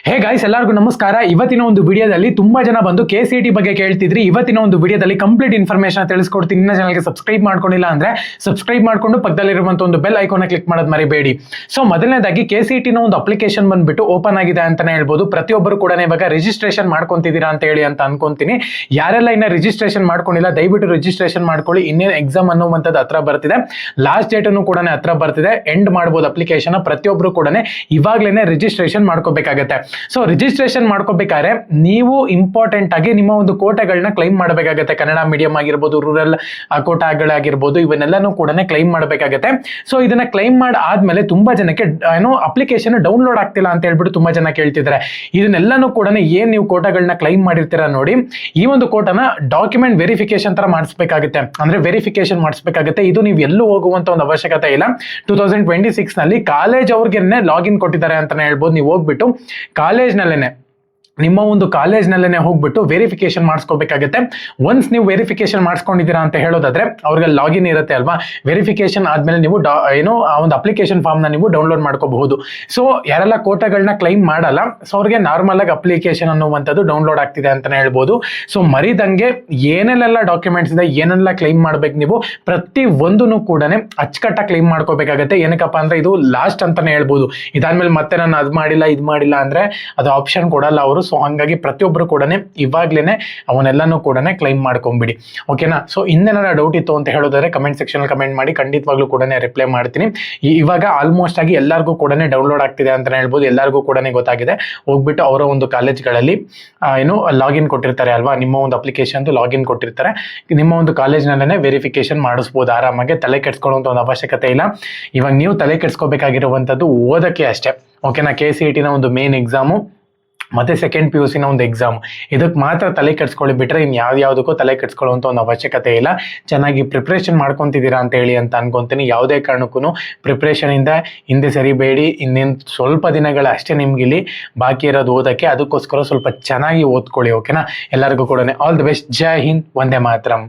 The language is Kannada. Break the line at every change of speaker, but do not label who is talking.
ಹೇ ಗೈಸ್, ಎಲ್ಲರಿಗೂ ನಮಸ್ಕಾರ. ಇವತ್ತಿನ ಒಂದು ವಿಡಿಯೋದಲ್ಲಿ ತುಂಬಾ ಜನ ಬಂದು KCET ಬಗ್ಗೆ ಕೇಳ್ತಿದ್ರಿ. ಇವತ್ತಿನ ಒಂದು ವಿಡಿಯೋದಲ್ಲಿ ಕಂಪ್ಲೀಟ್ ಇನ್ಫಾರ್ಮೇಶನ್ ತಿಳಿಸ್ಕೊಡ್ತೀನಿ. ಇನ್ನ ಚಾನಲ್ಗೆ ಸಬ್ಸ್ಕ್ರೈಬ್ ಮಾಡ್ಕೊಂಡಿಲ್ಲ ಅಂದ್ರೆ ಸಬ್ಸ್ಕ್ರೈಬ್ ಮಾಡ್ಕೊಂಡು ಪಕ್ಕದಲ್ಲಿರುವಂತ ಒಂದು ಬೆಲ್ ಐಕಾನ್ ಕ್ಲಿಕ್ ಮಾಡೋದು ಮರಿಬೇಡಿ. ಸೊ ಮೊದಲನೇದಾಗಿ KCET ನ ಒಂದು ಅಪ್ಲಿಕೇಶನ್ ಬಂದ್ಬಿಟ್ಟು ಓಪನ್ ಆಗಿದೆ ಅಂತಾನೆ ಹೇಳ್ಬೋದು. ಪ್ರತಿಯೊಬ್ಬರು ಕೂಡ ಇವಾಗ ರಿಜಿಸ್ಟ್ರೇಷನ್ ಮಾಡ್ಕೊಂತಿದ್ದೀರಾ ಅಂತ ಹೇಳಿ ಅಂತ ಅನ್ಕೊಂತೀನಿ. ಯಾರೆಲ್ಲ ಇನ್ನ ರಿಜಿಸ್ಟ್ರೇಷನ್ ಮಾಡ್ಕೊಂಡಿಲ್ಲ ದಯವಿಟ್ಟು ರಿಜಿಸ್ಟ್ರೇಷನ್ ಮಾಡ್ಕೊಳ್ಳಿ. ಇನ್ನೇನು ಎಕ್ಸಾಮ್ ಅನ್ನುವಂಥದ್ದು ಹತ್ರ ಬರ್ತಿದೆ, ಲಾಸ್ಟ್ ಡೇಟ್ ಅನ್ನು ಕೂಡ ಹತ್ರ ಬರ್ತಿದೆ, ಎಂಡ್ ಮಾಡ್ಬೋದು ಅಪ್ಲಿಕೇಶನ್. ಪ್ರತಿಯೊಬ್ಬರು ಕೂಡ ಇವಾಗ್ಲೇನೆ ರಿಜಿಸ್ಟ್ರೇಷನ್ ಮಾಡ್ಕೋಬೇಕಾಗತ್ತೆ. ಸೊ ರಿಜಿಸ್ಟ್ರೇಷನ್ ಮಾಡ್ಕೋಬೇಕಾದ್ರೆ ನೀವು ಇಂಪಾರ್ಟೆಂಟ್ ಆಗಿ ನಿಮ್ಮ ಒಂದು ಕೋಟಾಗಳನ್ನ ಕ್ಲೈಮ್ ಮಾಡಬೇಕಾಗತ್ತೆ. ಕನ್ನಡ ಮೀಡಿಯಂ ಆಗಿರ್ಬೋದು, ರೂರಲ್ ಕೋಟಾಗಳಾಗಿರ್ಬೋದು, ಇವನ್ನೆಲ್ಲಾನು ಕೂಡ ಕ್ಲೈಮ್ ಮಾಡಬೇಕಾಗತ್ತೆ. ಸೊ ಇದನ್ನ ಕ್ಲೈಮ್ ಆದ್ಮೇಲೆ ತುಂಬಾ ಜನಕ್ಕೆ ಅಪ್ಲಿಕೇಶನ್ ಡೌನ್ಲೋಡ್ ಆಗ್ತಿಲ್ಲ ಅಂತ ಹೇಳ್ಬಿಟ್ಟು ತುಂಬಾ ಜನ ಕೇಳ್ತಿದ್ದಾರೆ. ಇದನ್ನೆಲ್ಲಾನು ಕೂಡ ಏನ್ ನೀವು ಕೋಟಾಗಳನ್ನ ಕ್ಲೈಮ್ ಮಾಡಿರ್ತೀರಾ ನೋಡಿ, ಈ ಒಂದು ಕೋಟಾನ ಡಾಕ್ಯುಮೆಂಟ್ ವೆರಿಫಿಕೇಶನ್ ತರ ಮಾಡಿಸ್ಬೇಕಾಗುತ್ತೆ. ಅಂದ್ರೆ ವೆರಿಫಿಕೇಶನ್ ಮಾಡಿಸ್ಬೇಕಾಗುತ್ತೆ. ಇದು ನೀವು ಎಲ್ಲೂ ಹೋಗುವಂತ ಒಂದು ಅವಶ್ಯಕತೆ ಇಲ್ಲ. 2026 ನಲ್ಲಿ ಕಾಲೇಜ್ ಅವ್ರಿಗೆ ಲಾಗಿನ್ ಕೊಟ್ಟಿದ್ದಾರೆ ಅಂತಾನೆ ಹೇಳ್ಬೋದು. ನೀವು ಹೋಗ್ಬಿಟ್ಟು ಕಾಲೇಜ್ನಲ್ಲೇನೆ ನಿಮ್ಮ ಒಂದು ಕಾಲೇಜ್ನಲ್ಲೇ ಹೋಗ್ಬಿಟ್ಟು ವೆರಿಫಿಕೇಶನ್ ಮಾಡಿಸ್ಕೋಬೇಕಾಗುತ್ತೆ. ಒನ್ಸ್ ನೀವು ವೆರಿಫಿಕೇಶನ್ ಮಾಡಿಸ್ಕೊಂಡಿದ್ದೀರಾ ಅಂತ ಹೇಳೋದಾದ್ರೆ ಅವ್ರಿಗೆ ಲಾಗಿನ್ ಇರುತ್ತೆ ಅಲ್ವಾ. ವೆರಿಫಿಕೇಶನ್ ಆದ್ಮೇಲೆ ನೀವು ಆ ಒಂದು ಅಪ್ಲಿಕೇಶನ್ ಫಾರ್ಮ್ ನ ನೀವು ಡೌನ್ಲೋಡ್ ಮಾಡ್ಕೋಬಹುದು. ಸೊ ಯಾರೆಲ್ಲ ಕೋಟಾಗಳನ್ನ ಕ್ಲೈಮ್ ಮಾಡಲ್ಲ, ಸೊ ಅವ್ರಿಗೆ ನಾರ್ಮಲ್ ಆಗಿ ಅಪ್ಲಿಕೇಶನ್ ಅನ್ನುವಂಥದ್ದು ಡೌನ್ಲೋಡ್ ಆಗ್ತಿದೆ ಅಂತಾನೆ ಹೇಳ್ಬೋದು. ಸೊ ಮರಿದಂಗೆ ಏನೆಲ್ಲ ಡಾಕ್ಯುಮೆಂಟ್ಸ್ ಇದೆ, ಏನೆಲ್ಲ ಕ್ಲೈಮ್ ಮಾಡ್ಬೇಕು, ನೀವು ಪ್ರತಿ ಒಂದನ್ನು ಕೂಡ ಅಚ್ಚುಕಟ್ಟಾಗಿ ಕ್ಲೈಮ್ ಮಾಡ್ಕೋಬೇಕಾಗತ್ತೆ. ಏನಕ್ಕಪ್ಪ ಅಂದ್ರೆ ಇದು ಲಾಸ್ಟ್ ಅಂತಾನೆ ಹೇಳ್ಬೋದು. ಇದಾದ್ಮೇಲೆ ಮತ್ತೆ ನಾನು ಅದು ಮಾಡಿಲ್ಲ ಇದು ಮಾಡಿಲ್ಲ ಅಂದ್ರೆ ಅದು ಆಪ್ಷನ್ ಕೊಡಲ್ಲ ಅವರು. ಸೊ ಹಂಗಾಗಿ ಪ್ರತಿಯೊಬ್ಬರು ಕೂಡ ಇವಾಗ್ಲೇನೆ ಅವನ್ನೆಲ್ಲಾನು ಕೂಡ ಕ್ಲೈಮ್ ಮಾಡ್ಕೊಂಡ್ಬಿಡಿ, ಓಕೆನಾ. ಸೊ ಇನ್ನೇನಾರ ಡೌಟ್ ಇತ್ತು ಅಂತ ಹೇಳೋದಾದ್ರೆ ಕಮೆಂಟ್ ಸೆಕ್ಷನ್ ಕಮೆಂಟ್ ಮಾಡಿ, ಖಂಡಿತವಾಗ್ಲೂ ಕೂಡ ರಿಪ್ಲೈ ಮಾಡ್ತೀನಿ. ಇವಾಗ ಆಲ್ಮೋಸ್ಟ್ ಆಗಿ ಎಲ್ಲರಿಗೂ ಕೂಡ ಡೌನ್ಲೋಡ್ ಆಗ್ತಿದೆ ಅಂತ ಹೇಳ್ಬೋದು. ಎಲ್ಲರಿಗೂ ಕೂಡ ಗೊತ್ತಾಗಿದೆ. ಹೋಗ್ಬಿಟ್ಟು ಅವರ ಒಂದು ಕಾಲೇಜ್ಗಳಲ್ಲಿ ಲಾಗಿನ್ ಕೊಟ್ಟಿರ್ತಾರೆ ಅಲ್ವಾ, ನಿಮ್ಮ ಒಂದು ಅಪ್ಲಿಕೇಶನ್ ಲಾಗಿನ್ ಕೊಟ್ಟಿರ್ತಾರೆ. ನಿಮ್ಮ ಒಂದು ಕಾಲೇಜ್ನಲ್ಲೇ ವೆರಿಫಿಕೇಶನ್ ಮಾಡಿಸ್ಬೋದು ಆರಾಮಾಗಿ. ತಲೆ ಕೆಡ್ಸ್ಕೊಳ್ಳುವಂತ ಒಂದು ಅವಶ್ಯಕತೆ ಇಲ್ಲ. ಇವಾಗ ನೀವು ತಲೆ ಕೆಡ್ಸ್ಕೋಬೇಕಾಗಿರುವಂತದ್ದು ಓದಕ್ಕೆ ಅಷ್ಟೇ, ಓಕೆನಾ. KCET ನ ಒಂದು ಮೇನ್ ಎಕ್ಸಾಮು ಮತ್ತೆ ಸೆಕೆಂಡ್ PUC ನ ಒಂದು ಎಕ್ಸಾಮ್, ಇದಕ್ಕೆ ಮಾತ್ರ ತಲೆ ಕೆಡ್ಸ್ಕೊಳ್ಳಿ. ಬಿಟ್ರೆ ಇನ್ ಯಾವ್ದಕ್ಕೂ ತಲೆ ಕೆಡ್ಸ್ಕೊಳ್ಳುವಂತ ಒಂದು ಅವಶ್ಯಕತೆ ಇಲ್ಲ. ಚೆನ್ನಾಗಿ ಪ್ರಿಪ್ರೇಷನ್ ಮಾಡ್ಕೊಂತಿದ್ದೀರಾ ಅಂತ ಹೇಳಿ ಅಂತ ಅನ್ಕೊಂತೀನಿ. ಯಾವುದೇ ಕಾರಣಕ್ಕೂ ಪ್ರಿಪ್ರೇಷನ್ ಇಂದ ಹಿಂದೆ ಸರಿಬೇಡಿ. ಇನ್ನೇನು ಸ್ವಲ್ಪ ದಿನಗಳ ಅಷ್ಟೇ ನಿಮ್ಗೆ ಇಲ್ಲಿ ಬಾಕಿ ಇರೋದು ಓದಕ್ಕೆ. ಅದಕ್ಕೋಸ್ಕರ ಸ್ವಲ್ಪ ಚೆನ್ನಾಗಿ ಓದ್ಕೊಳ್ಳಿ, ಓಕೆನಾ. ಎಲ್ಲರಿಗೂ ಕೂಡ all the best. Jai Hind, Vande Mataram.